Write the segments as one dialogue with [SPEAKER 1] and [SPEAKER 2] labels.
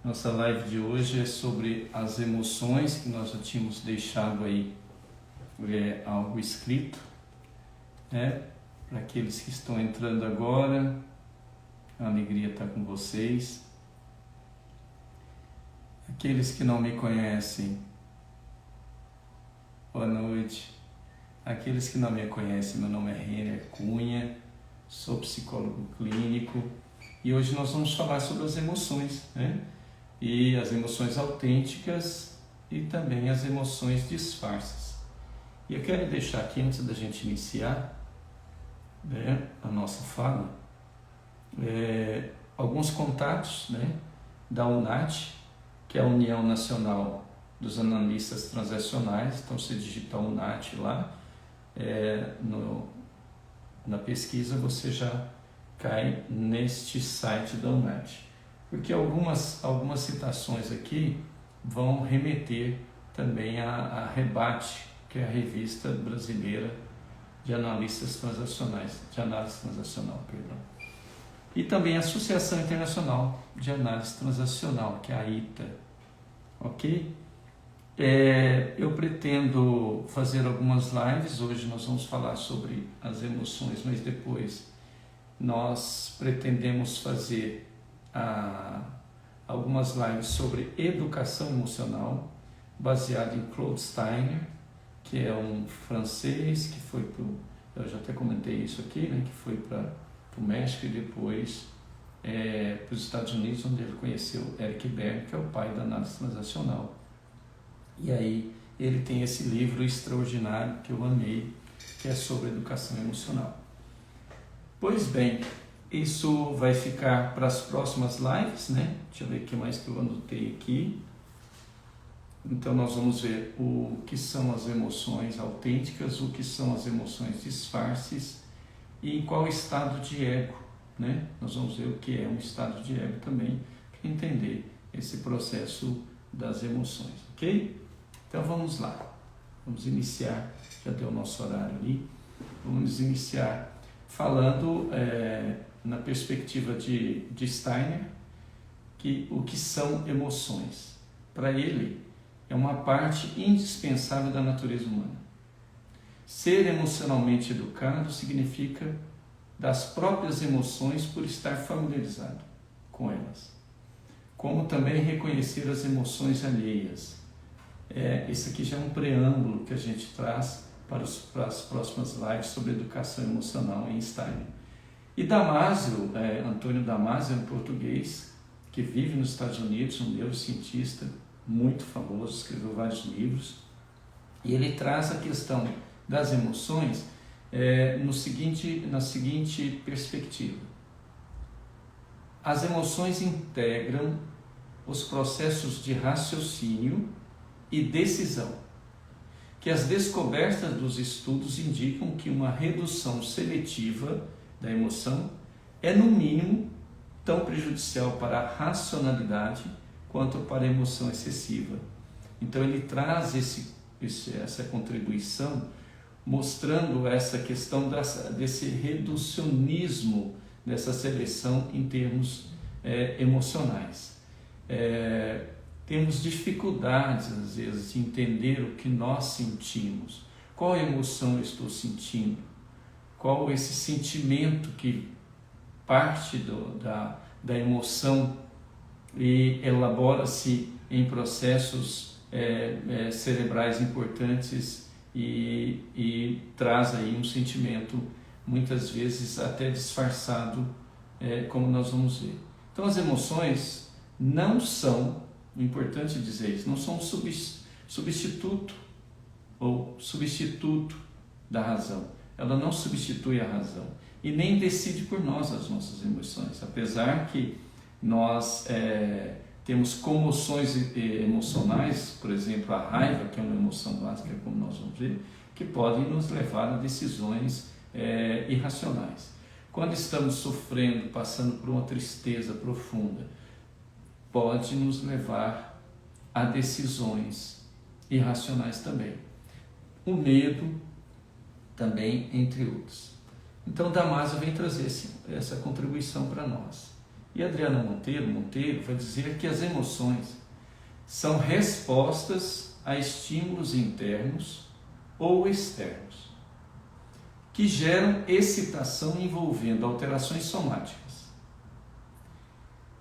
[SPEAKER 1] Nossa live de hoje é sobre as emoções, que nós já tínhamos deixado aí algo escrito, né? Para aqueles que estão entrando agora, a alegria está com vocês. Aqueles que não me conhecem, boa noite. Aqueles que não me conhecem, meu nome é Renner Cunha, sou psicólogo clínico e hoje nós vamos falar sobre as emoções, né? E as emoções autênticas e também as emoções disfarces. E eu quero deixar aqui, antes da gente iniciar, né, a nossa fala, alguns contatos, né, da UNAT, que é a União Nacional dos Analistas Transacionais. Então, se digitar UNAT lá, na pesquisa você já cai neste site da UNAT. Porque algumas citações aqui vão remeter também a Rebate, que é a revista brasileira de analistas transacionais, de análise transacional, perdão. E também a Associação Internacional de Análise Transacional, que é a ITA, ok? Eu pretendo fazer algumas lives. Hoje nós vamos falar sobre as emoções, mas depois nós pretendemos fazer algumas lives sobre educação emocional, baseado em Claude Steiner, que é um francês que foi eu já até comentei isso aqui, né, que foi para o México e depois para os Estados Unidos, onde ele conheceu Eric Berne, que é o pai da análise transacional. E aí ele tem esse livro extraordinário que eu amei, que é sobre educação emocional. Pois bem, isso vai ficar para as próximas lives, né? Deixa eu ver o que mais que eu anotei aqui. Então nós vamos ver o que são as emoções autênticas, o que são as emoções disfarces e em qual estado de ego, né? Nós vamos ver o que é um estado de ego também, para entender esse processo das emoções, ok? Então vamos lá, vamos iniciar, já deu o nosso horário ali, vamos iniciar falando na perspectiva de Steiner, o que são emoções. Para ele, é uma parte indispensável da natureza humana. Ser emocionalmente educado significa das próprias emoções por estar familiarizado com elas, como também reconhecer as emoções alheias. Esse aqui já é um preâmbulo que a gente traz para as próximas lives sobre educação emocional em Steiner. E Damasio, Antônio Damasio, é um português que vive nos Estados Unidos, um neurocientista muito famoso, escreveu vários livros, e ele traz a questão das emoções na seguinte perspectiva. As emoções integram os processos de raciocínio e decisão, que as descobertas dos estudos indicam que uma redução seletiva da emoção é, no mínimo, tão prejudicial para a racionalidade quanto para a emoção excessiva. Então ele traz essa contribuição, mostrando essa questão desse reducionismo, dessa seleção em termos emocionais. Temos dificuldades, às vezes, de entender o que nós sentimos. Qual emoção eu estou sentindo? Qual esse sentimento que parte da emoção e elabora-se em processos cerebrais importantes e traz aí um sentimento, muitas vezes até disfarçado, como nós vamos ver. Então as emoções não são, é importante dizer isso, não são substituto da razão. Ela não substitui a razão e nem decide por nós as nossas emoções, apesar que nós temos comoções emocionais, por exemplo, a raiva, que é uma emoção básica, como nós vamos ver, que podem nos levar a decisões irracionais. Quando estamos sofrendo, passando por uma tristeza profunda, pode nos levar a decisões irracionais também. O medo também, entre outros. Então Damasio vem trazer essa contribuição para nós. E Adriana Monteiro vai dizer que as emoções são respostas a estímulos internos ou externos, que geram excitação envolvendo alterações somáticas,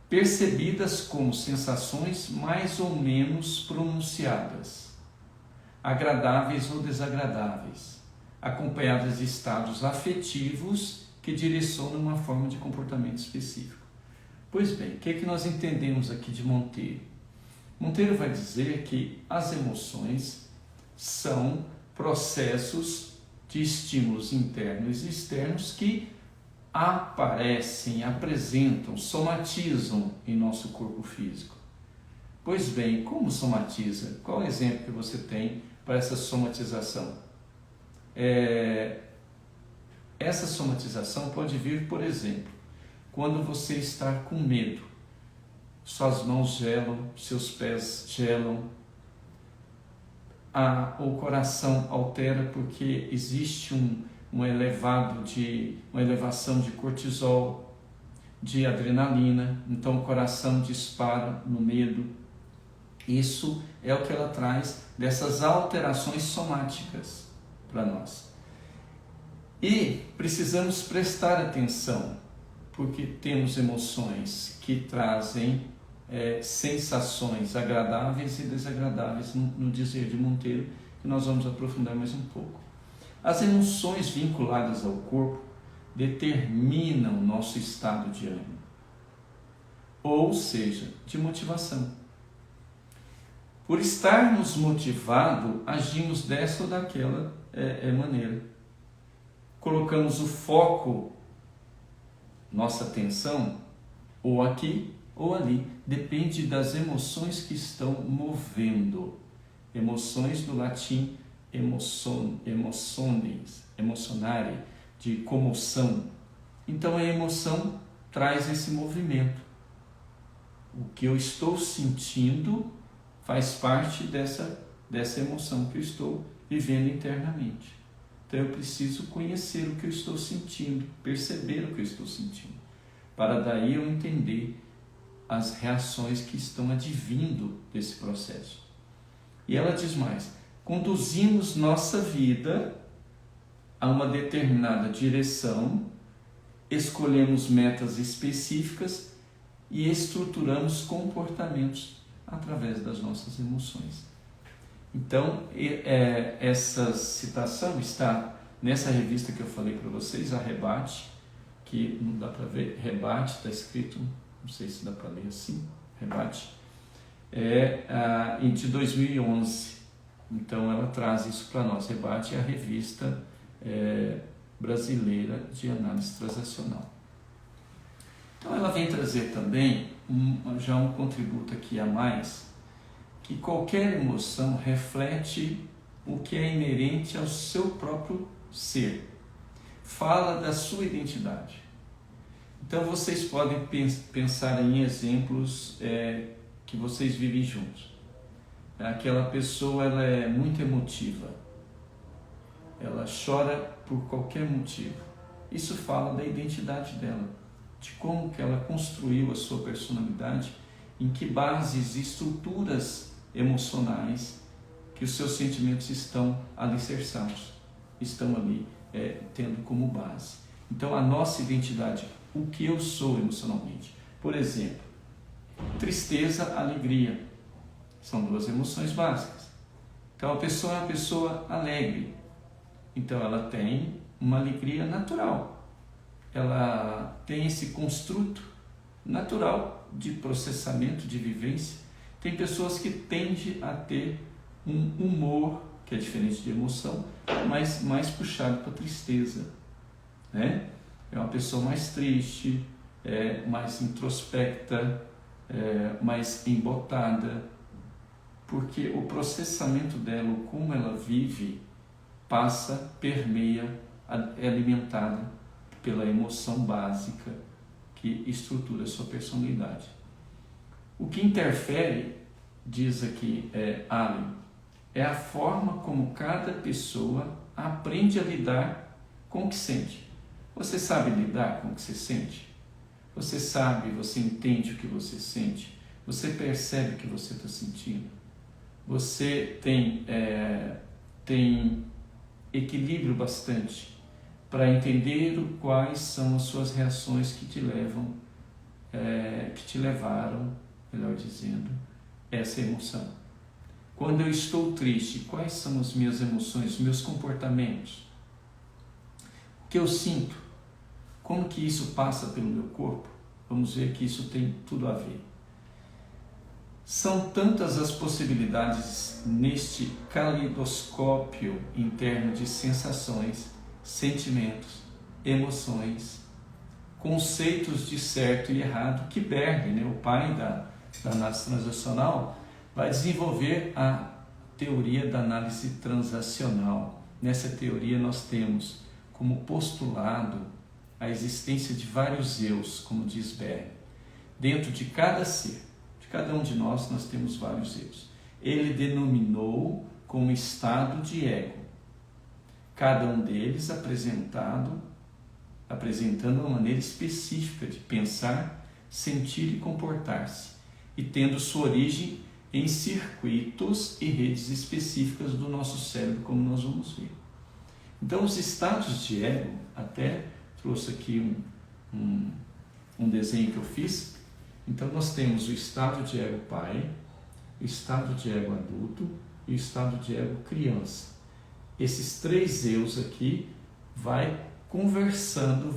[SPEAKER 1] percebidas como sensações mais ou menos pronunciadas, agradáveis ou desagradáveis, acompanhadas de estados afetivos que direcionam uma forma de comportamento específico. Pois bem, o que é que nós entendemos aqui de Monteiro? Monteiro vai dizer que as emoções são processos de estímulos internos e externos que aparecem, apresentam, somatizam em nosso corpo físico. Pois bem, como somatiza? Qual é o exemplo que você tem para essa somatização? Essa somatização pode vir, por exemplo, quando você está com medo. Suas mãos gelam, seus pés gelam, o coração altera porque existe uma elevação de cortisol, de adrenalina, então o coração dispara no medo. Isso é o que ela traz dessas alterações somáticas para nós. E precisamos prestar atenção, porque temos emoções que trazem sensações agradáveis e desagradáveis no dizer de Monteiro, que nós vamos aprofundar mais um pouco. As emoções vinculadas ao corpo determinam nosso estado de ânimo, ou seja, de motivação. Por estarmos motivados, agimos dessa ou daquela maneira. Colocamos o foco, nossa atenção, ou aqui ou ali, depende das emoções que estão movendo. Emoções do latim emotionare, de comoção. Então a emoção traz esse movimento. O que eu estou sentindo faz parte dessa emoção que eu estou vivendo internamente. Então eu preciso conhecer o que eu estou sentindo, perceber o que eu estou sentindo, para daí eu entender as reações que estão advindo desse processo. E ela diz mais: conduzimos nossa vida a uma determinada direção, escolhemos metas específicas e estruturamos comportamentos através das nossas emoções. Então, essa citação está nessa revista que eu falei para vocês, a Rebate, que não dá para ver, Rebate, está escrito, não sei se dá para ler assim, Rebate, de 2011. Então ela traz isso para nós. Rebate é a revista brasileira de análise transacional. Então ela vem trazer também já um contributo aqui a mais, que qualquer emoção reflete o que é inerente ao seu próprio ser, fala da sua identidade. Então vocês podem pensar em exemplos que vocês vivem juntos. Aquela pessoa, ela é muito emotiva, ela chora por qualquer motivo. Isso fala da identidade dela, de como que ela construiu a sua personalidade, em que bases e estruturas emocionais que os seus sentimentos estão alicerçados, estão ali tendo como base. Então a nossa identidade, o que eu sou emocionalmente. Por exemplo, tristeza, alegria, são duas emoções básicas. Então a pessoa é uma pessoa alegre, então ela tem uma alegria natural, ela tem esse construto natural de processamento, de vivência. Tem pessoas que tendem a ter um humor que é diferente de emoção, mas mais puxado para a tristeza, né? É uma pessoa mais triste, mais introspecta, mais embotada, porque o processamento dela, como ela vive, permeia, é alimentada pela emoção básica que estrutura a sua personalidade. O que interfere, diz aqui Allen, é a forma como cada pessoa aprende a lidar com o que sente. Você sabe lidar com o que você sente? Você sabe, você entende o que você sente, você percebe o que você está sentindo, você tem equilíbrio bastante para entender quais são as suas reações que te levaram, melhor dizendo, essa emoção. Quando eu estou triste, quais são as minhas emoções, os meus comportamentos? O que eu sinto? Como que isso passa pelo meu corpo? Vamos ver que isso tem tudo a ver. São tantas as possibilidades neste caleidoscópio interno de sensações, sentimentos, emoções, conceitos de certo e errado, que Berg, o pai da análise transacional, vai desenvolver a teoria da análise transacional. Nessa teoria nós temos como postulado a existência de vários eus, como diz Berg. Dentro de cada ser, de cada um de nós temos vários eus. Ele denominou como estado de ego. Cada um deles apresentando uma maneira específica de pensar, sentir e comportar-se, e tendo sua origem em circuitos e redes específicas do nosso cérebro, como nós vamos ver. Então, os estados de ego, até trouxe aqui um desenho que eu fiz. Então, nós temos o estado de ego pai, o estado de ego adulto e o estado de ego criança. Esses três eus aqui vai conversando,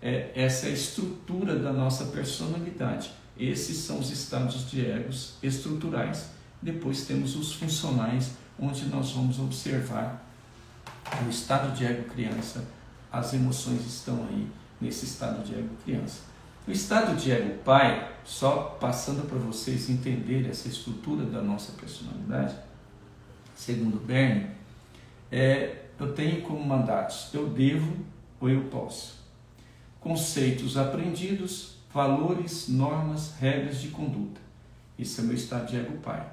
[SPEAKER 1] essa é a estrutura da nossa personalidade. Esses são os estados de egos estruturais. Depois temos os funcionais, onde nós vamos observar o estado de ego criança. As emoções estão aí nesse estado de ego criança. O estado de ego pai, só passando para vocês entenderem essa estrutura da nossa personalidade, segundo Berg, eu tenho como mandatos: eu devo ou eu posso. Conceitos aprendidos, valores, normas, regras de conduta. Esse é o meu estado de ego pai.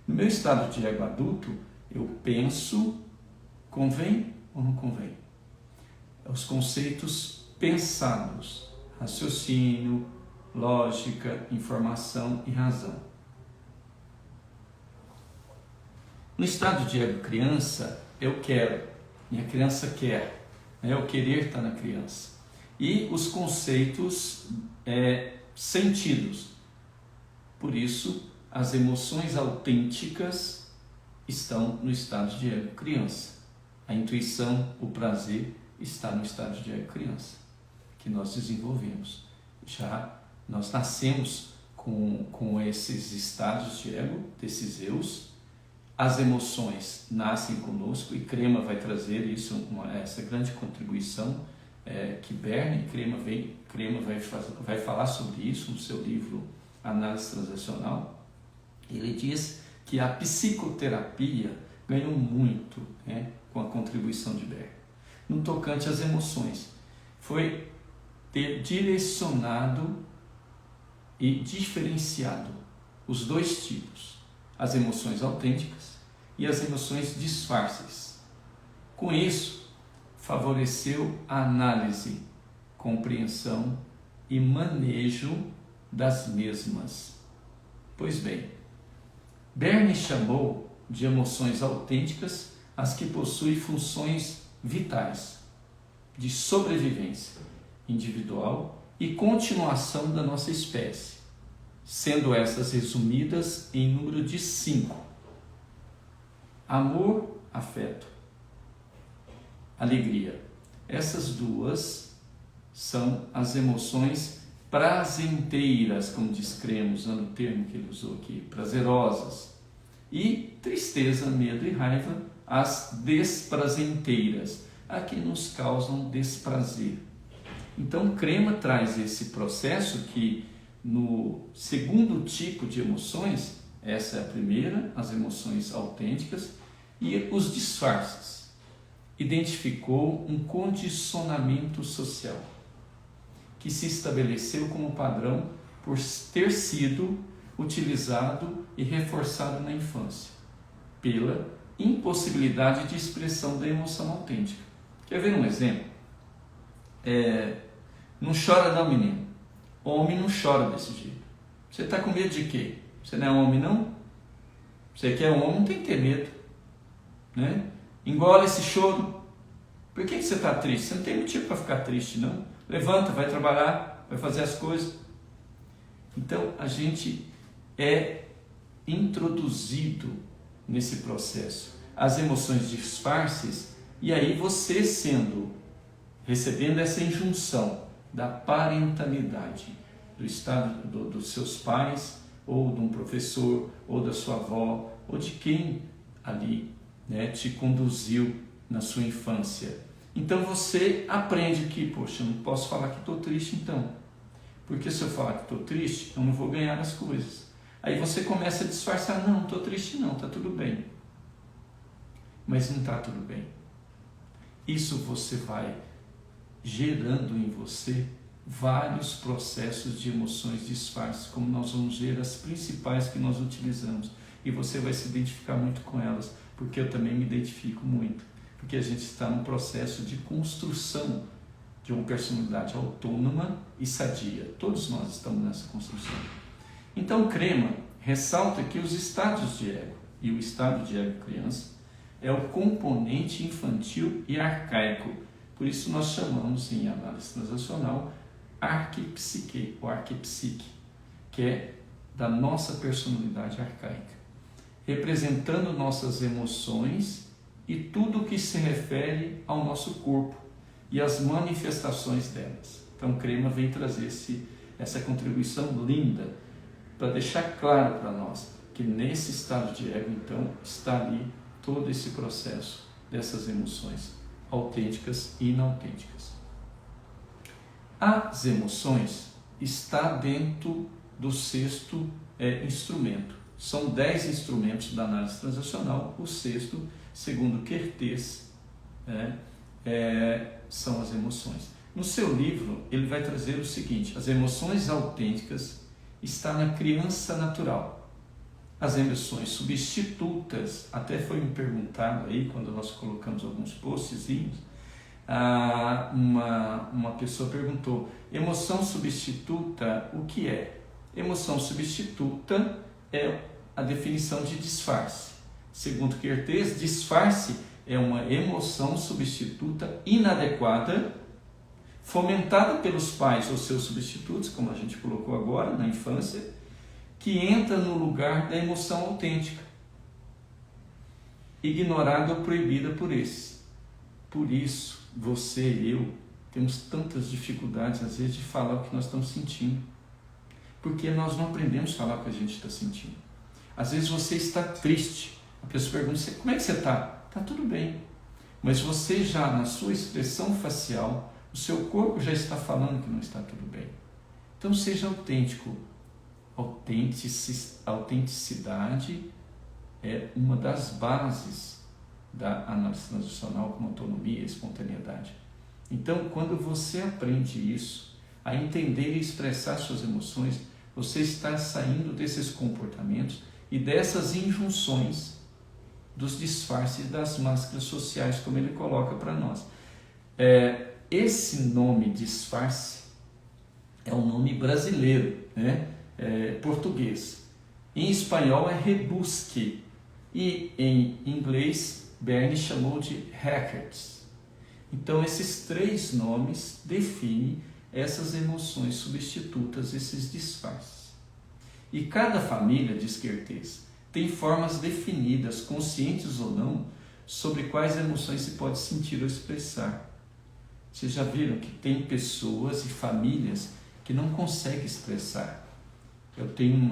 [SPEAKER 1] No meu estado de ego adulto, eu penso, convém ou não convém? Os conceitos pensados, raciocínio, lógica, informação e razão. No estado de ego criança, eu quero, minha criança quer, o querer está na criança. E os conceitos sentidos. Por isso, as emoções autênticas estão no estado de ego criança. A intuição, o prazer está no estado de ego criança, que nós desenvolvemos. Já nós nascemos com esses estados de ego, desses eus. As emoções nascem conosco e Crema vai trazer isso, essa grande contribuição que Berg Crema vai falar sobre isso no seu livro Análise Transacional. Ele diz que a psicoterapia ganhou muito com a contribuição de Berg. No tocante às emoções, foi ter direcionado e diferenciado os dois tipos, as emoções autênticas e as emoções disfarces. Com isso, favoreceu a análise, compreensão e manejo das mesmas. Pois bem, Berg chamou de emoções autênticas as que possuem funções vitais, de sobrevivência individual e continuação da nossa espécie, sendo essas resumidas em número de 5. Amor, afeto, alegria. Essas duas são as emoções prazenteiras, como diz Crema, usando o termo que ele usou aqui, prazerosas. E tristeza, medo e raiva, as desprazenteiras, a que nos causam desprazer. Então, Crema traz esse processo que no segundo tipo de emoções, essa é a primeira, as emoções autênticas, e os disfarces. Identificou um condicionamento social que se estabeleceu como padrão por ter sido utilizado e reforçado na infância, pela impossibilidade de expressão da emoção autêntica. Quer ver um exemplo? Não chora não, menino. Homem não chora desse jeito. Você está com medo de quê? Você não é homem, não? Você que é homem não tem que ter medo, né? Engole esse choro. Por que você está triste? Você não tem motivo para ficar triste, não. Levanta, vai trabalhar, vai fazer as coisas. Então, a gente é introduzido nesse processo. As emoções disfarces, e aí você recebendo essa injunção da parentalidade, do estado dos seus pais, ou de um professor, ou da sua avó, ou de quem ali, né, te conduziu na sua infância. Então você aprende que, poxa, eu não posso falar que estou triste então, porque se eu falar que estou triste, eu não vou ganhar as coisas. Aí você começa a disfarçar, não estou triste não, está tudo bem. Mas não está tudo bem. Isso você vai gerando em você vários processos de emoções disfarces, como nós vamos ver as principais que nós utilizamos. E você vai se identificar muito com elas, porque eu também me identifico muito. Porque a gente está num processo de construção de uma personalidade autônoma e sadia. Todos nós estamos nessa construção. Então, Crema ressalta que os estados de ego e o estado de ego criança é o componente infantil e arcaico. Por isso nós chamamos em análise transacional arquipsique ou arquipsique, que é da nossa personalidade arcaica, representando nossas emoções e tudo o que se refere ao nosso corpo e as manifestações delas. Então, Crema vem trazer essa contribuição linda para deixar claro para nós que nesse estado de ego, então, está ali todo esse processo dessas emoções autênticas e inautênticas. As emoções está dentro do sexto instrumento. São 10 instrumentos da análise transacional. O sexto, segundo Kertész, são as emoções. No seu livro, ele vai trazer o seguinte: as emoções autênticas estão na criança natural. As emoções substitutas, até foi me perguntado aí, quando nós colocamos alguns postzinhos, uma pessoa perguntou, emoção substituta, o que é? Emoção substituta é a definição de disfarce. Segundo Kertész, disfarce é uma emoção substituta inadequada, fomentada pelos pais ou seus substitutos, como a gente colocou agora na infância, que entra no lugar da emoção autêntica, ignorada ou proibida por esses. Por isso, você e eu temos tantas dificuldades, às vezes, de falar o que nós estamos sentindo, porque nós não aprendemos a falar o que a gente está sentindo. Às vezes você está triste, a pessoa pergunta, como é que você está? Está tudo bem, mas você já, na sua expressão facial, o seu corpo já está falando que não está tudo bem. Então seja autêntico. Autenticidade é uma das bases da análise transacional, como autonomia e espontaneidade. Então, quando você aprende isso, a entender e expressar suas emoções, você está saindo desses comportamentos e dessas injunções dos disfarces das máscaras sociais, como ele coloca para nós. Esse nome disfarce é um nome brasileiro, né? Português. Em espanhol é rebusque e em inglês Bernie chamou de hackers. Então esses 3 nomes definem essas emoções substitutas, esses disfarces. E cada família, diz Kertész, tem formas definidas, conscientes ou não, sobre quais emoções se pode sentir ou expressar. Vocês já viram que tem pessoas e famílias que não conseguem expressar. Eu tenho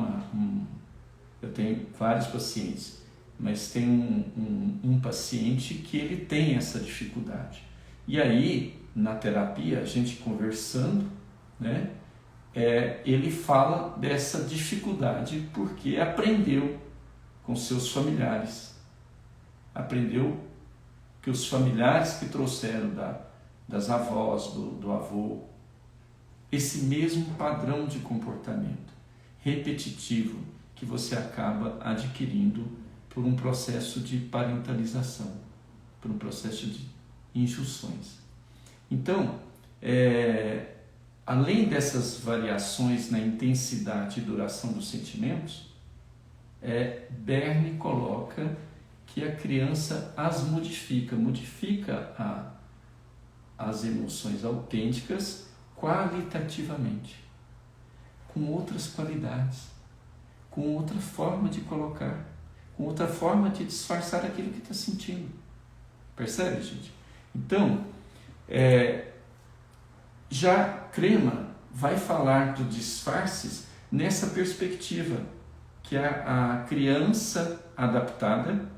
[SPEAKER 1] vários pacientes, mas tem um paciente que ele tem essa dificuldade. E aí, na terapia, a gente conversando, né, ele fala dessa dificuldade porque aprendeu com seus familiares. Aprendeu que os familiares que trouxeram das avós, do avô, esse mesmo padrão de comportamento repetitivo que você acaba adquirindo por um processo de parentalização, por um processo de injunções. Então, além dessas variações na intensidade e duração dos sentimentos, Berne coloca que a criança as modifica as emoções autênticas qualitativamente, com outras qualidades, com outra forma de colocar, com outra forma de disfarçar aquilo que está sentindo. Percebe, gente? Então, já Crema vai falar dos disfarces nessa perspectiva, que a criança adaptada,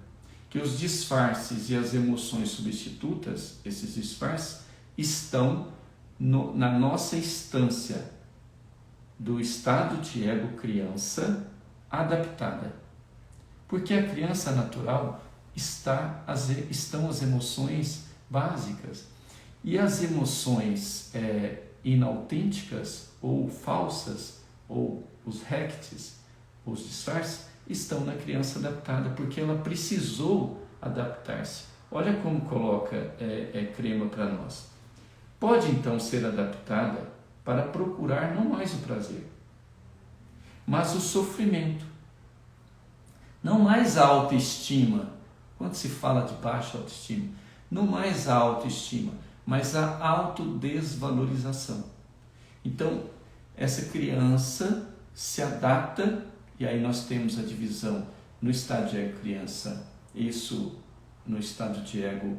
[SPEAKER 1] que os disfarces e as emoções substitutas, esses disfarces, estão na nossa instância do estado de ego criança adaptada. Porque a criança natural estão as emoções básicas. E as emoções inautênticas ou falsas, ou os rectes, os disfarces, estão na criança adaptada, porque ela precisou adaptar-se. Olha como coloca Crema para nós. Pode então ser adaptada para procurar não mais o prazer, mas o sofrimento. Não mais a autoestima. Quando se fala de baixa autoestima, não mais a autoestima, mas a autodesvalorização. Então, essa criança se adapta, e aí nós temos a divisão no estado de ego criança, isso no estado de ego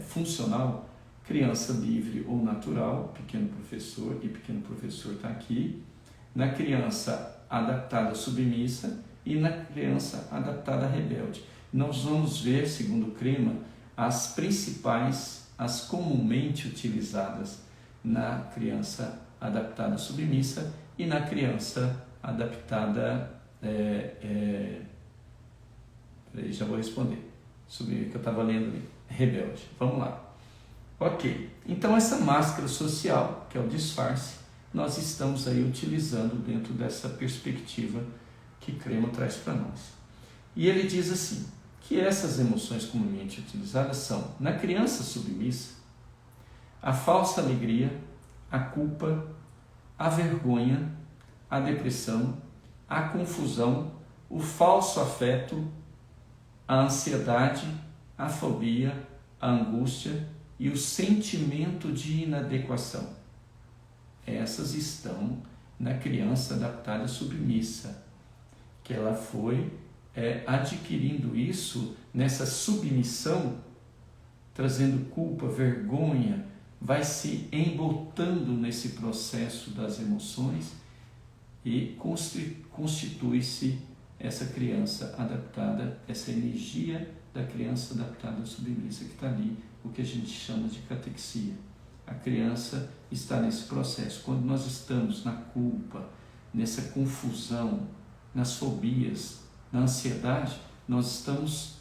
[SPEAKER 1] funcional, criança livre ou natural, pequeno professor, e pequeno professor está aqui, na criança adaptada submissa e na criança adaptada rebelde. Nós vamos ver, segundo Crema, as principais, as comumente utilizadas na criança adaptada submissa e na criança adaptada, já vou responder, sobre o que eu estava lendo ali, rebelde. Vamos lá. Ok, então essa máscara social, que é o disfarce, nós estamos aí utilizando dentro dessa perspectiva que Crema traz para nós. E ele diz assim, que essas emoções comumente utilizadas são, na criança submissa, a falsa alegria, a culpa, a vergonha, a depressão, a confusão, o falso afeto, a ansiedade, a fobia, a angústia e o sentimento de inadequação. Essas estão na criança adaptada submissa, que ela foi adquirindo isso nessa submissão, trazendo culpa, vergonha, vai se embotando nesse processo das emoções e constitui-se essa criança adaptada, essa energia da criança adaptada submissa que está ali, o que a gente chama de catexia. A criança está nesse processo. Quando nós estamos na culpa, nessa confusão, nas fobias, na ansiedade, nós estamos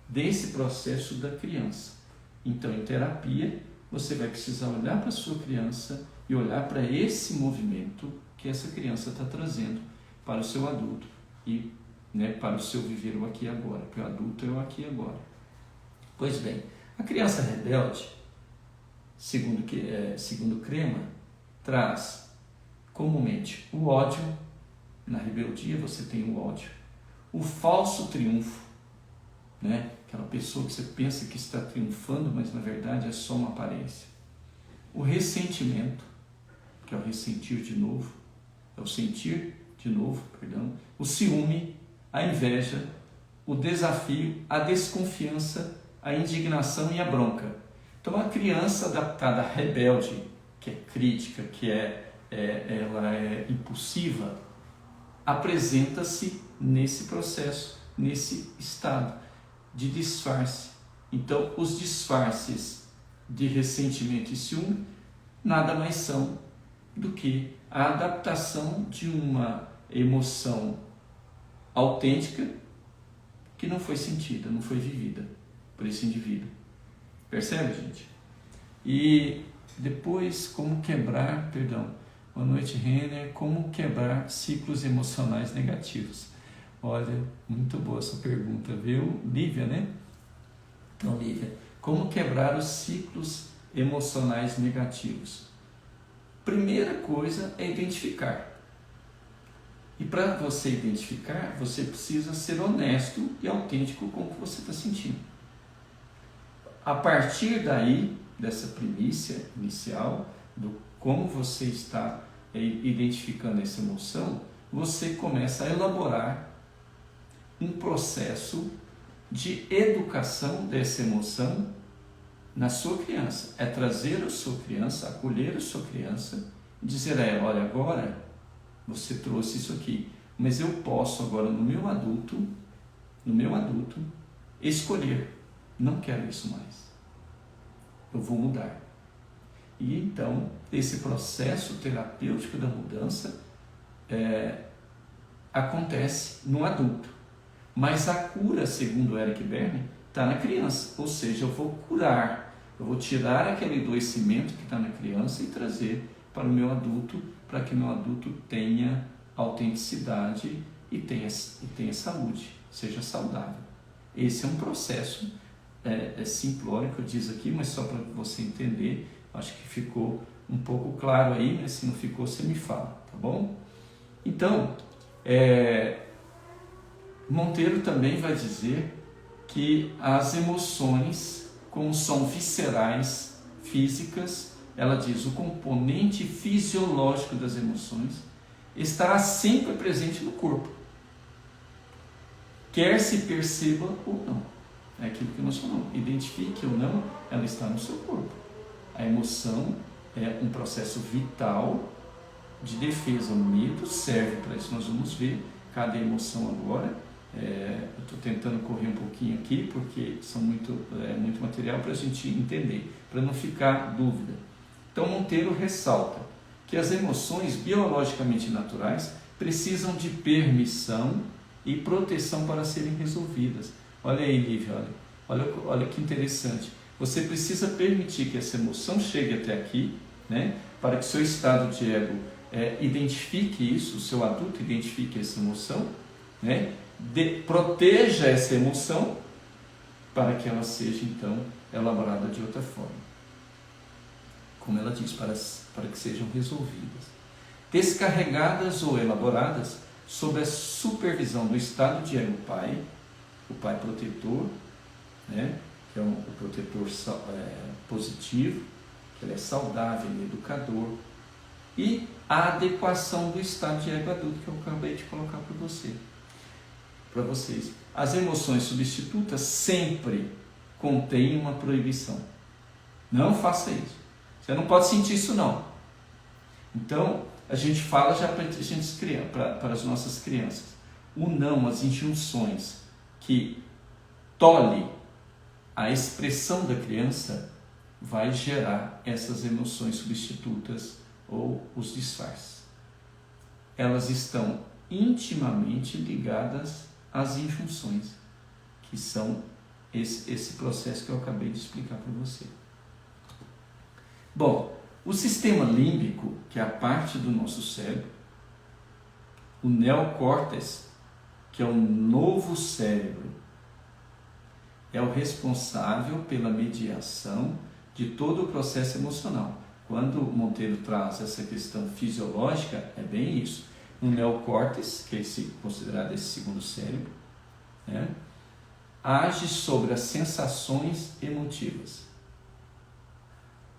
[SPEAKER 1] desse processo da criança. Então, em terapia, você vai precisar olhar para a sua criança e olhar para esse movimento que essa criança está trazendo para o seu adulto e para o seu viver o aqui e agora, porque o adulto é o aqui e agora. Pois bem, a criança rebelde, segundo Crema, traz comumente o ódio. Na rebeldia você tem o ódio, o falso triunfo, aquela pessoa que você pensa que está triunfando, mas na verdade é só uma aparência. O ressentimento, que é o ressentir de novo, o ciúme, a inveja, o desafio, a desconfiança, a indignação e a bronca. Então a criança adaptada rebelde, que é crítica, que ela é impulsiva, apresenta-se nesse processo, nesse estado de disfarce. Então, os disfarces de ressentimento e ciúme nada mais são do que a adaptação de uma emoção autêntica que não foi sentida, não foi vivida por esse indivíduo. Percebe, gente? E depois, boa noite, Renner. Como quebrar ciclos emocionais negativos? Olha, muito boa essa pergunta, viu? Lívia, né? Então, Lívia, como quebrar os ciclos emocionais negativos? Primeira coisa é identificar. E para você identificar, você precisa ser honesto e autêntico com o que você está sentindo. A partir daí, dessa primícia inicial, do como você está identificando essa emoção, você começa a elaborar um processo de educação dessa emoção na sua criança. É trazer a sua criança, acolher a sua criança e dizer a ela, olha, agora você trouxe isso aqui, mas eu posso agora no meu adulto, escolher, não quero isso mais, eu vou mudar. E então, esse processo terapêutico da mudança acontece no adulto, mas a cura, segundo Eric Berne, está na criança, ou seja, eu vou curar, eu vou tirar aquele adoecimento que está na criança e trazer para o meu adulto, para que o meu adulto tenha autenticidade e tenha saúde, seja saudável. Esse é um processo simplório que eu diz aqui, mas só para você entender, acho que ficou um pouco claro aí, mas se não ficou, você me fala, tá bom? Então, Monteiro também vai dizer que as emoções, como são viscerais, físicas, ela diz, o componente fisiológico das emoções estará sempre presente no corpo, quer se perceba ou não. É aquilo que nós falamos, identifique ou não, ela está no seu corpo. A emoção é um processo vital de defesa. O medo serve para isso, nós vamos ver cada emoção agora. Eu estou tentando correr um pouquinho aqui, porque são muito material para a gente entender, para não ficar dúvida. Então Monteiro ressalta que as emoções biologicamente naturais precisam de permissão e proteção para serem resolvidas. Olha aí, Lívia, olha que interessante. Você precisa permitir que essa emoção chegue até aqui, né, para que seu estado de ego identifique isso, o seu adulto identifique essa emoção, né, proteja essa emoção para que ela seja, então, elaborada de outra forma. Como ela diz, para que sejam resolvidas. Descarregadas ou elaboradas sob a supervisão do estado de ego pai, o pai protetor, né, que é o protetor positivo, que ele é saudável, ele é educador, e a adequação do estado de ego adulto que eu acabei de colocar para vocês. As emoções substitutas sempre contêm uma proibição. Não faça isso. Você não pode sentir isso não. Então, a gente fala já para as nossas crianças. O não, as injunções que tolhe a expressão da criança vai gerar essas emoções substitutas ou os disfarces. Elas estão intimamente ligadas às injunções, que são esse processo que eu acabei de explicar para você. Bom, o sistema límbico, que é a parte do nosso cérebro, o neocórtex, que é o novo cérebro, é o responsável pela mediação de todo o processo emocional. Quando Monteiro traz essa questão fisiológica, é bem isso. O neocórtex, que é considerado esse segundo cérebro, né, age sobre as sensações emotivas.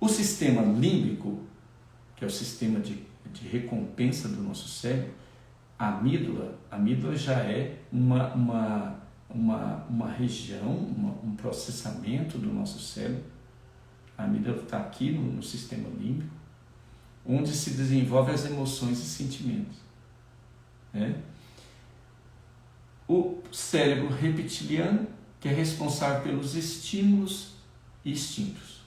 [SPEAKER 1] O sistema límbico, que é o sistema de recompensa do nosso cérebro, a amígdala já é uma região, um processamento do nosso cérebro. A amígdala está aqui no sistema límbico, onde se desenvolvem as emoções e sentimentos. Né? O cérebro reptiliano, que é responsável pelos estímulos e instintos.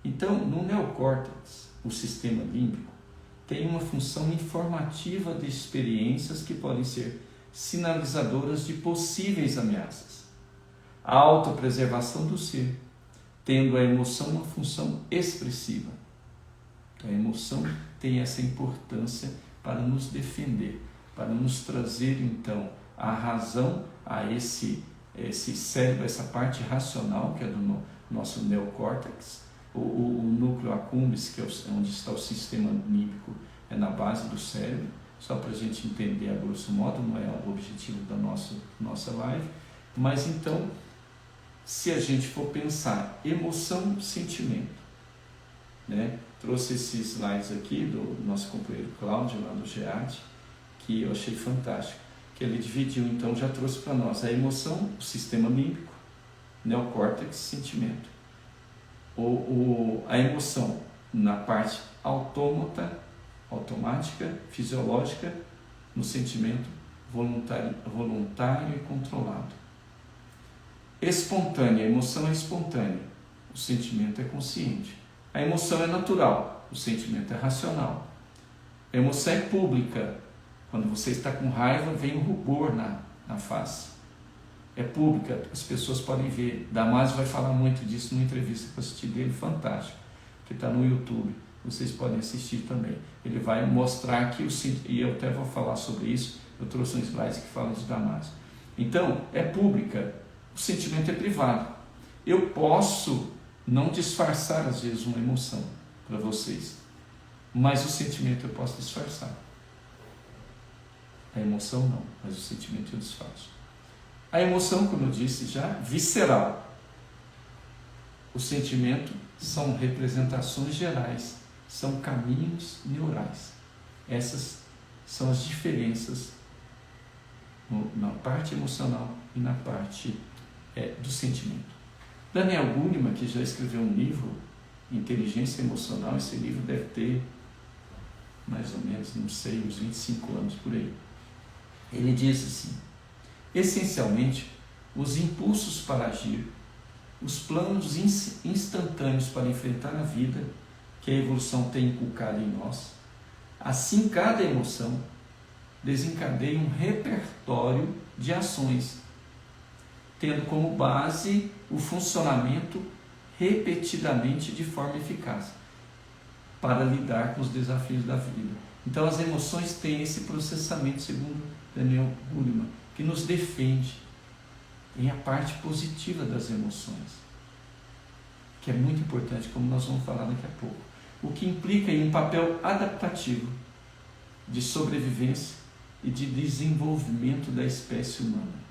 [SPEAKER 1] Então, no neocórtex, o sistema límbico tem uma função informativa de experiências que podem ser sinalizadoras de possíveis ameaças. A autopreservação do ser, tendo a emoção uma função expressiva. Então, a emoção tem essa importância para nos defender, para nos trazer, então, a razão a esse cérebro, essa parte racional, que é do nosso neocórtex, o núcleo accumbens, que é onde está o sistema límbico, é na base do cérebro, só para a gente entender a grosso modo, não é o objetivo da nossa live. Mas então, se a gente for pensar emoção, sentimento, né? Trouxe esses slides aqui do nosso companheiro Cláudio, lá do GEAD, que eu achei fantástico, que ele dividiu, então já trouxe para nós a emoção, o sistema límbico, neocórtex, sentimento. A emoção na parte automática, fisiológica, no sentimento voluntário e controlado. Espontânea, a emoção é espontânea, o sentimento é consciente. A emoção é natural, o sentimento é racional. A emoção é pública, quando você está com raiva, vem um rubor na face. É pública, as pessoas podem ver. Damásio vai falar muito disso numa entrevista que eu assisti dele, fantástico, que está no YouTube, vocês podem assistir também. Ele vai mostrar que e eu até vou falar sobre isso, eu trouxe um slide que fala de Damásio. Então, é pública, o sentimento é privado. Eu posso não disfarçar às vezes uma emoção para vocês, mas o sentimento eu posso disfarçar. A emoção não, mas o sentimento eu disfarço. A emoção, como eu disse já, visceral. O sentimento são representações gerais, são caminhos neurais. Essas são as diferenças na parte emocional e na parte do sentimento. Daniel Goleman, que já escreveu um livro, Inteligência Emocional, esse livro deve ter mais ou menos, não sei, uns 25 anos por aí. Ele diz assim: essencialmente, os impulsos para agir, os planos instantâneos para enfrentar a vida que a evolução tem inculcado em nós, assim cada emoção desencadeia um repertório de ações, tendo como base o funcionamento repetidamente de forma eficaz para lidar com os desafios da vida. Então as emoções têm esse processamento, segundo Daniel Goleman, que nos defende em a parte positiva das emoções, que é muito importante, como nós vamos falar daqui a pouco, o que implica em um papel adaptativo de sobrevivência e de desenvolvimento da espécie humana.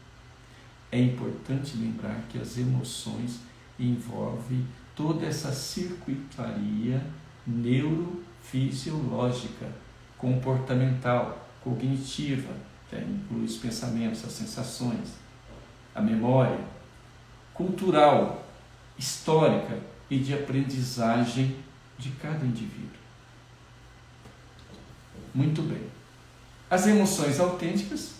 [SPEAKER 1] É importante lembrar que as emoções envolvem toda essa circuitaria neurofisiológica, comportamental, cognitiva, que inclui os pensamentos, as sensações, a memória, cultural, histórica e de aprendizagem de cada indivíduo. Muito bem. As emoções autênticas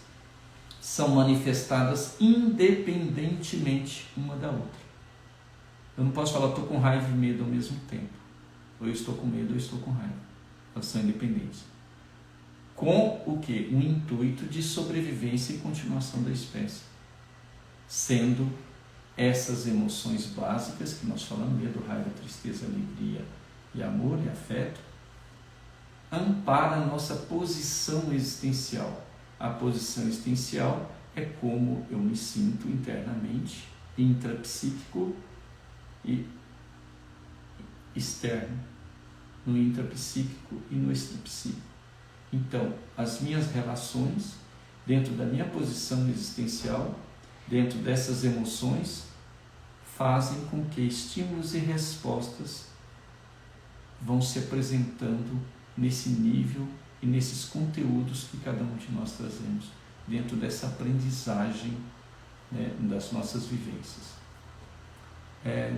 [SPEAKER 1] são manifestadas independentemente uma da outra. Eu não posso falar, estou com raiva e medo ao mesmo tempo. Ou eu estou com medo ou eu estou com raiva. Elas são independentes. Com o quê? Um intuito de sobrevivência e continuação da espécie. Sendo essas emoções básicas que nós falamos, medo, raiva, tristeza, alegria e amor e afeto, ampara a nossa posição existencial. A posição existencial é como eu me sinto internamente, intrapsíquico e externo, no intrapsíquico e no extrapsíquico. Então, as minhas relações, dentro da minha posição existencial, dentro dessas emoções, fazem com que estímulos e respostas vão se apresentando nesse nível e nesses conteúdos que cada um de nós trazemos, dentro dessa aprendizagem, né, das nossas vivências.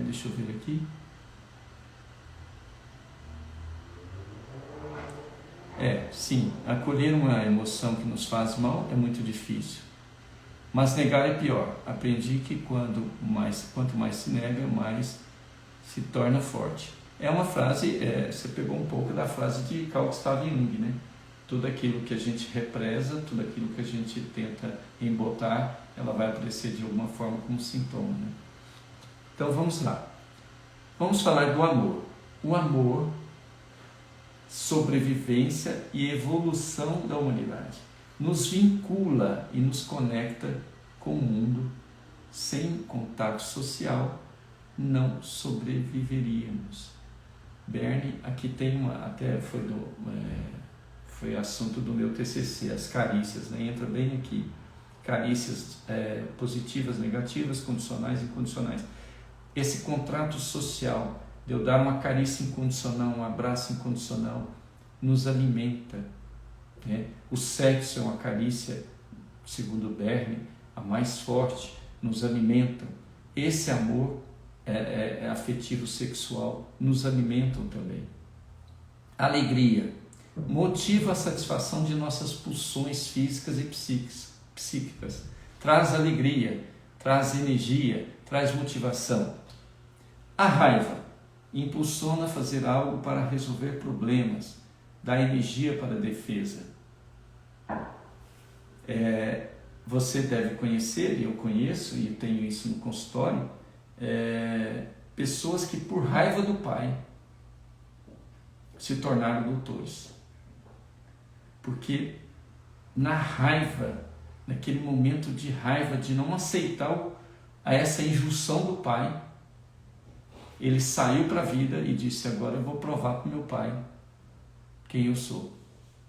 [SPEAKER 1] Deixa eu ver aqui. Sim, acolher uma emoção que nos faz mal é muito difícil, mas negar é pior. Aprendi que quanto mais se nega, mais se torna forte. É uma frase, você pegou um pouco da frase de Carl Gustav Jung, né? Tudo aquilo que a gente represa, tudo aquilo que a gente tenta embotar, ela vai aparecer de alguma forma como sintoma, né? Então vamos lá. Vamos falar do amor. O amor, sobrevivência e evolução da humanidade, nos vincula e nos conecta com o mundo. Sem contato social, não sobreviveríamos. Berne, aqui tem até foi assunto do meu TCC, as carícias, né? Entra bem aqui, carícias positivas, negativas, condicionais e incondicionais. Esse contrato social de eu dar uma carícia incondicional, um abraço incondicional, nos alimenta, né? O sexo é uma carícia, segundo Berne, a mais forte, nos alimenta. Esse amor afetivo sexual nos alimentam também. Alegria motiva a satisfação de nossas pulsões físicas e psíquicas. Traz alegria, traz energia, traz motivação. A raiva impulsiona a fazer algo para resolver problemas, dá energia para a defesa. Você deve conhecer, e eu conheço, e tenho isso no consultório, pessoas que por raiva do pai se tornaram doutores. Porque na raiva, naquele momento de raiva, de não aceitar essa injunção do pai, ele saiu para a vida e disse: agora eu vou provar para o meu pai quem eu sou.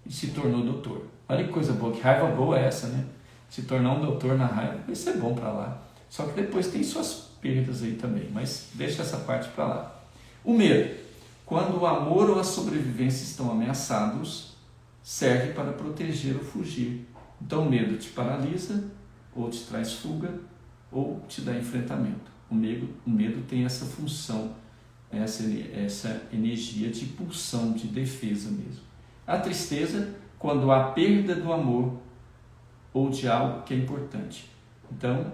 [SPEAKER 1] E se tornou doutor. Olha que coisa boa, que raiva boa é essa, né? Se tornar um doutor na raiva, isso é bom para lá. Só que depois tem suas perdas aí também, mas deixa essa parte para lá. O medo. Quando o amor ou a sobrevivência estão ameaçados, serve para proteger ou fugir. Então o medo te paralisa, ou te traz fuga, ou te dá enfrentamento. O medo tem essa função, essa energia de pulsão, de defesa mesmo. A tristeza, quando há perda do amor ou de algo que é importante. Então,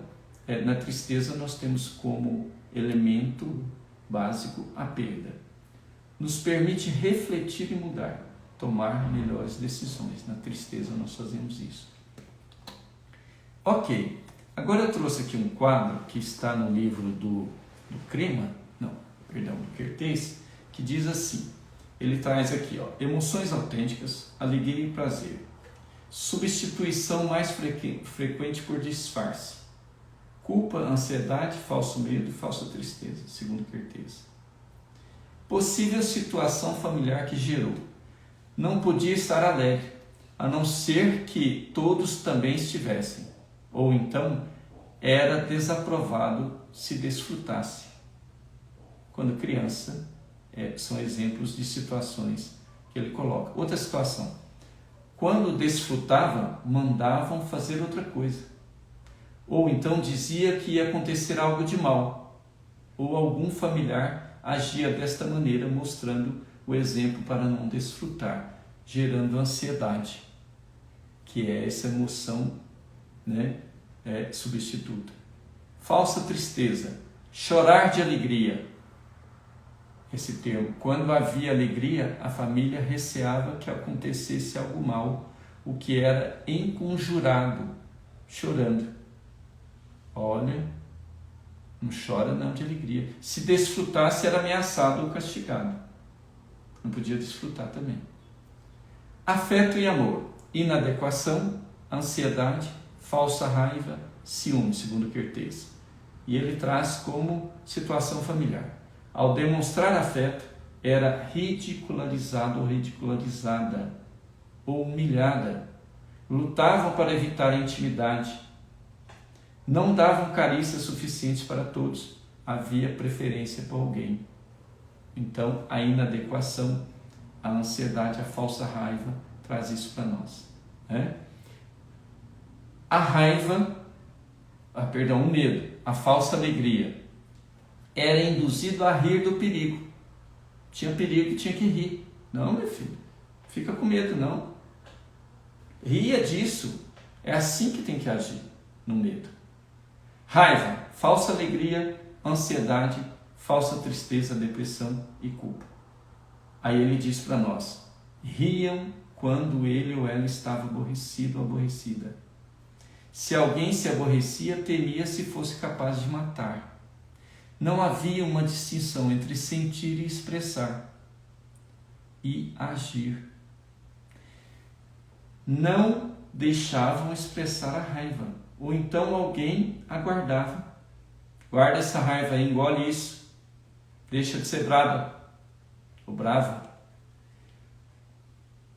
[SPEAKER 1] na tristeza nós temos como elemento básico a perda. Nos permite refletir e mudar, tomar melhores decisões. Na tristeza nós fazemos isso. Ok, agora eu trouxe aqui um quadro que está no livro do Kertész, que diz assim, ele traz aqui, emoções autênticas, alegria e prazer. Substituição mais frequente por disfarce. Culpa, ansiedade, falso medo e falsa tristeza, segundo Kertész. Possível situação familiar que gerou. Não podia estar alegre, a não ser que todos também estivessem. Ou então, era desaprovado se desfrutasse. Quando criança, são exemplos de situações que ele coloca. Outra situação. Quando desfrutava, mandavam fazer outra coisa. Ou então dizia que ia acontecer algo de mal. Ou algum familiar agia desta maneira, mostrando o exemplo para não desfrutar, gerando ansiedade, que é essa emoção, substituta. Falsa tristeza, chorar de alegria. Esse termo, quando havia alegria, a família receava que acontecesse algo mal, o que era enconjurado, chorando. Olha, não chora não de alegria. Se desfrutasse, era ameaçado ou castigado. Não podia desfrutar também. Afeto e amor, inadequação, ansiedade, falsa raiva, ciúme, segundo Kertész. E ele traz como situação familiar. Ao demonstrar afeto, era ridicularizado ou ridicularizada, ou humilhada. Lutavam para evitar a intimidade. Não davam carícias suficientes para todos. Havia preferência por alguém. Então, a inadequação, a ansiedade, a falsa raiva traz isso para nós. A raiva, o medo, a falsa alegria, era induzido a rir do perigo. Tinha perigo e tinha que rir. Não, meu filho, fica com medo, não. Ria disso. É assim que tem que agir no medo. Raiva, falsa alegria, ansiedade, falsa tristeza, depressão e culpa. Aí ele diz para nós, riam quando ele ou ela estava aborrecido ou aborrecida. Se alguém se aborrecia, temia se fosse capaz de matar. Não havia uma distinção entre sentir e expressar e agir. Não deixavam expressar a raiva, ou então alguém aguardava. Guarda essa raiva aí, engole isso, deixa de ser brava. o bravo.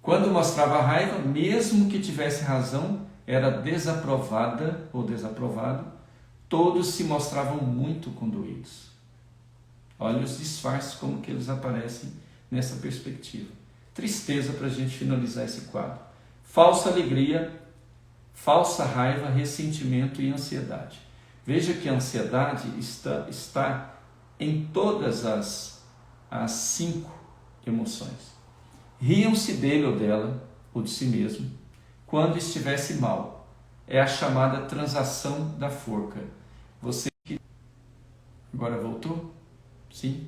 [SPEAKER 1] Quando mostrava raiva, mesmo que tivesse razão, era desaprovada ou desaprovado, todos se mostravam muito condoídos. Olha os disfarces como que eles aparecem nessa perspectiva. Tristeza para a gente finalizar esse quadro. Falsa alegria, falsa raiva, ressentimento e ansiedade. Veja que a ansiedade está em todas as 5 emoções. Riam-se dele ou dela, ou de si mesmo, quando estivesse mal. É a chamada transação da forca. Você que... Agora voltou? Sim?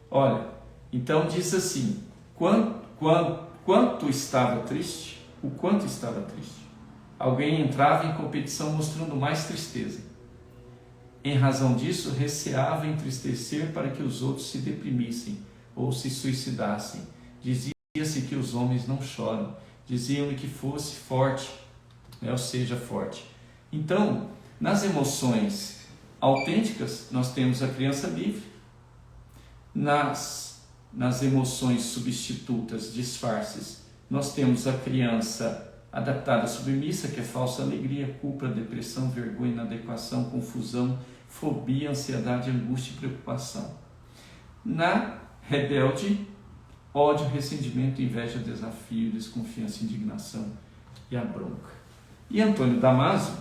[SPEAKER 1] Olha, então diz assim, quanto estava triste, o quanto estava triste. Alguém entrava em competição mostrando mais tristeza. Em razão disso, receava entristecer para que os outros se deprimissem ou se suicidassem. Dizia-se que os homens não choram. Diziam-lhe que fosse forte, ou seja, forte. Então, nas emoções autênticas, nós temos a criança livre. Nas emoções substitutas, disfarces, nós temos a criança adaptada submissa, que é falsa alegria, culpa, depressão, vergonha, inadequação, confusão, fobia, ansiedade, angústia e preocupação. Na rebelde, ódio, ressentimento, inveja, desafio, desconfiança, indignação e a bronca. E Antônio Damasio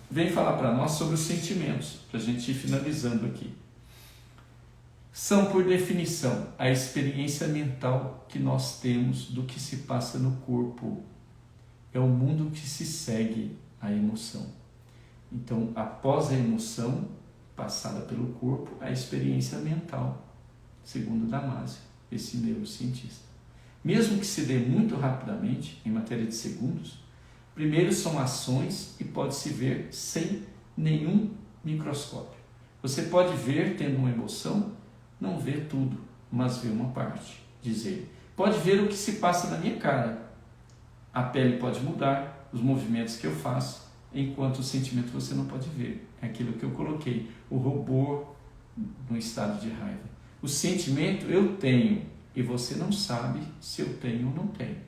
[SPEAKER 1] vem falar para nós sobre os sentimentos, para a gente ir finalizando aqui. São, por definição, a experiência mental que nós temos do que se passa no corpo. É o mundo que se segue à emoção. Então, após a emoção passada pelo corpo, a experiência mental, segundo Damasio, esse neurocientista. Mesmo que se dê muito rapidamente, em matéria de segundos, primeiro são ações e pode-se ver sem nenhum microscópio. Você pode ver tendo uma emoção, não vê tudo, mas vê uma parte, diz ele. Pode ver o que se passa na minha cara. A pele pode mudar, os movimentos que eu faço, enquanto o sentimento você não pode ver. É aquilo que eu coloquei, o robô no estado de raiva. O sentimento eu tenho e você não sabe se eu tenho ou não tenho.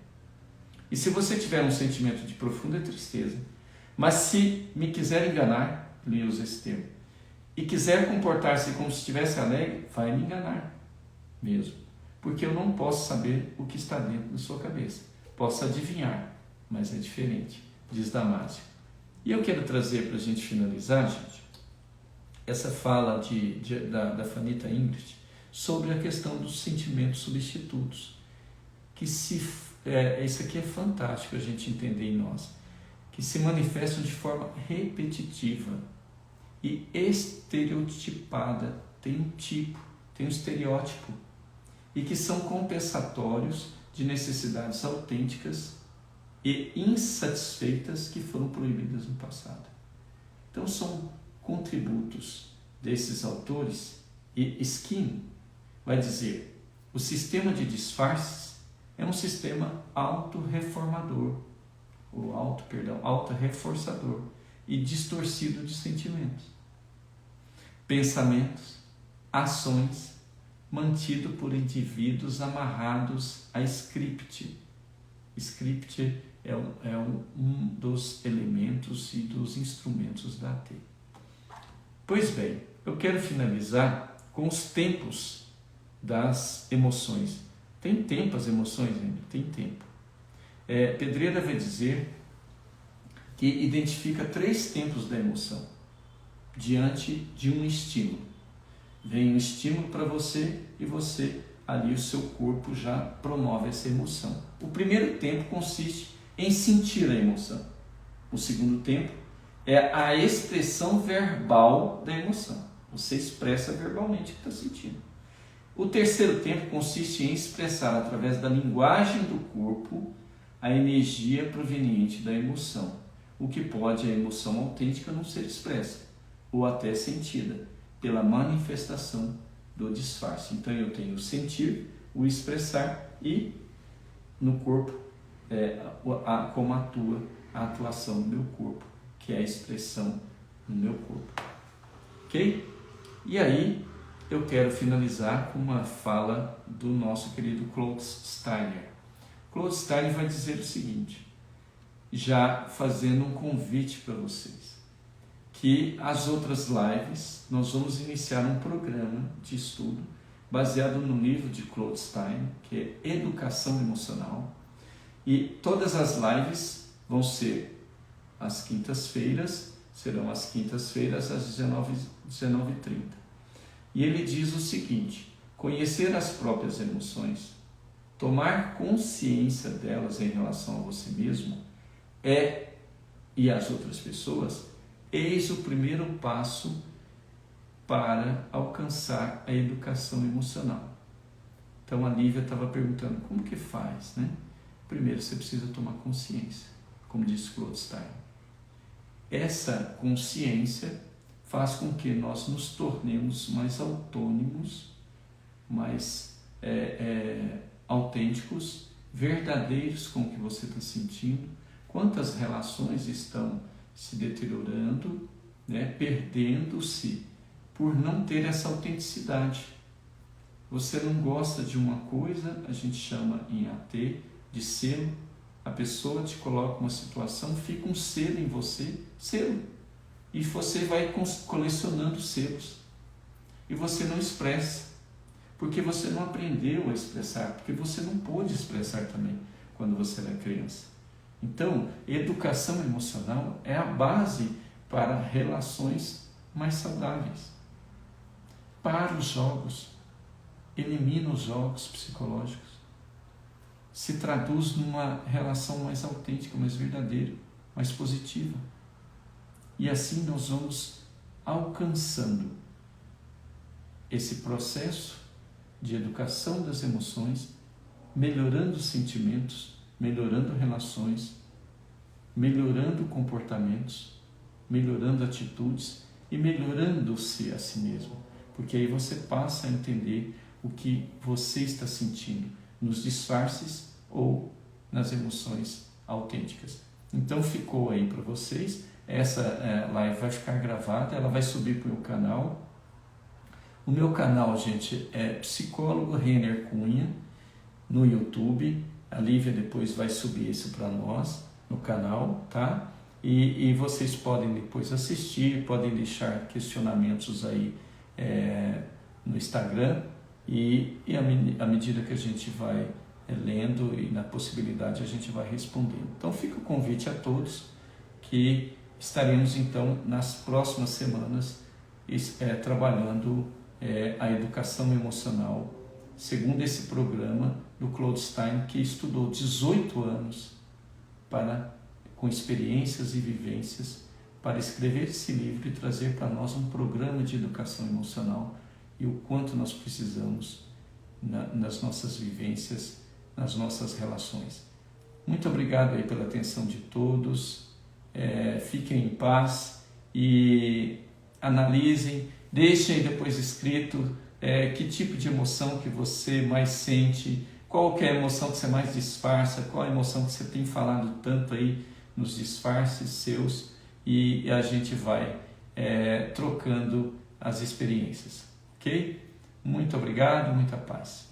[SPEAKER 1] E se você tiver um sentimento de profunda tristeza, mas se me quiser enganar, ele usa esse termo, e quiser comportar-se como se estivesse alegre, vai me enganar mesmo. Porque eu não posso saber o que está dentro da sua cabeça. Posso adivinhar, mas é diferente, diz Damasio. E eu quero trazer para a gente finalizar, gente, essa fala da Fanita Ingrid sobre a questão dos sentimentos substitutos. Isso aqui é fantástico a gente entender em nós, que se manifestam de forma repetitiva e estereotipada, tem um tipo, tem um estereótipo, e que são compensatórios de necessidades autênticas e insatisfeitas que foram proibidas no passado. Então são contributos desses autores, e Skinner vai dizer, o sistema de disfarces é um sistema autorreformador, autorreforçador e distorcido de sentimentos, pensamentos, ações, mantido por indivíduos amarrados a script. Script é um dos elementos e dos instrumentos da AT. Pois bem, eu quero finalizar com os tempos das emoções. Tem tempo as emoções ainda? Tem tempo. Pedreira vai dizer que identifica 3 tempos da emoção diante de um estímulo. Vem um estímulo para você e você, ali o seu corpo já promove essa emoção. O primeiro tempo consiste em sentir a emoção. O segundo tempo é a expressão verbal da emoção. Você expressa verbalmente o que está sentindo. O terceiro tempo consiste em expressar através da linguagem do corpo a energia proveniente da emoção, o que pode a emoção autêntica não ser expressa ou até sentida pela manifestação do disfarce. Então eu tenho o sentir, o expressar e no corpo como atua a atuação do meu corpo, que é a expressão no meu corpo. Ok? E aí eu quero finalizar com uma fala do nosso querido Claude Steiner. Claude Steiner vai dizer o seguinte, já fazendo um convite para vocês, que as outras lives, nós vamos iniciar um programa de estudo baseado no livro de Claude Steiner, que é Educação Emocional, e todas as lives vão ser às quintas-feiras, serão às quintas-feiras às 19h30. E ele diz o seguinte, conhecer as próprias emoções, tomar consciência delas em relação a você mesmo e às outras pessoas, eis o primeiro passo para alcançar a educação emocional. Então a Lívia estava perguntando, como que faz, né? Primeiro você precisa tomar consciência, como disse Claude Steiner. Essa consciência faz com que nós nos tornemos mais autônomos, mais autênticos, verdadeiros com o que você está sentindo, quantas relações estão se deteriorando, né, perdendo-se por não ter essa autenticidade. Você não gosta de uma coisa, a gente chama em AT de selo, a pessoa te coloca uma situação, fica um selo em você, selo, e você vai colecionando selos, e você não expressa, porque você não aprendeu a expressar, porque você não pôde expressar também quando você era criança. Então, educação emocional é a base para relações mais saudáveis. Para os jogos, elimina os jogos psicológicos, se traduz numa relação mais autêntica, mais verdadeira, mais positiva. E assim nós vamos alcançando esse processo de educação das emoções, melhorando os sentimentos, melhorando relações, melhorando comportamentos, melhorando atitudes e melhorando-se a si mesmo. Porque aí você passa a entender o que você está sentindo nos disfarces ou nas emoções autênticas. Então ficou aí para vocês, essa live vai ficar gravada, ela vai subir para o meu canal. O meu canal, gente, é Psicólogo Renner Cunha, no YouTube. A Lívia depois vai subir isso para nós no canal, tá? E vocês podem depois assistir, podem deixar questionamentos aí no Instagram e à medida que a gente vai lendo e na possibilidade a gente vai respondendo. Então fica o convite a todos que estaremos então nas próximas semanas trabalhando a educação emocional segundo esse programa do Claude Steiner, que estudou 18 anos com experiências e vivências para escrever esse livro e trazer para nós um programa de educação emocional e o quanto nós precisamos nas nossas vivências, nas nossas relações. Muito obrigado aí pela atenção de todos, fiquem em paz e analisem, deixem depois escrito que tipo de emoção que você mais sente, qual que é a emoção que você mais disfarça, qual a emoção que você tem falado tanto aí nos disfarces seus, e a gente vai trocando as experiências, ok? Muito obrigado, muita paz.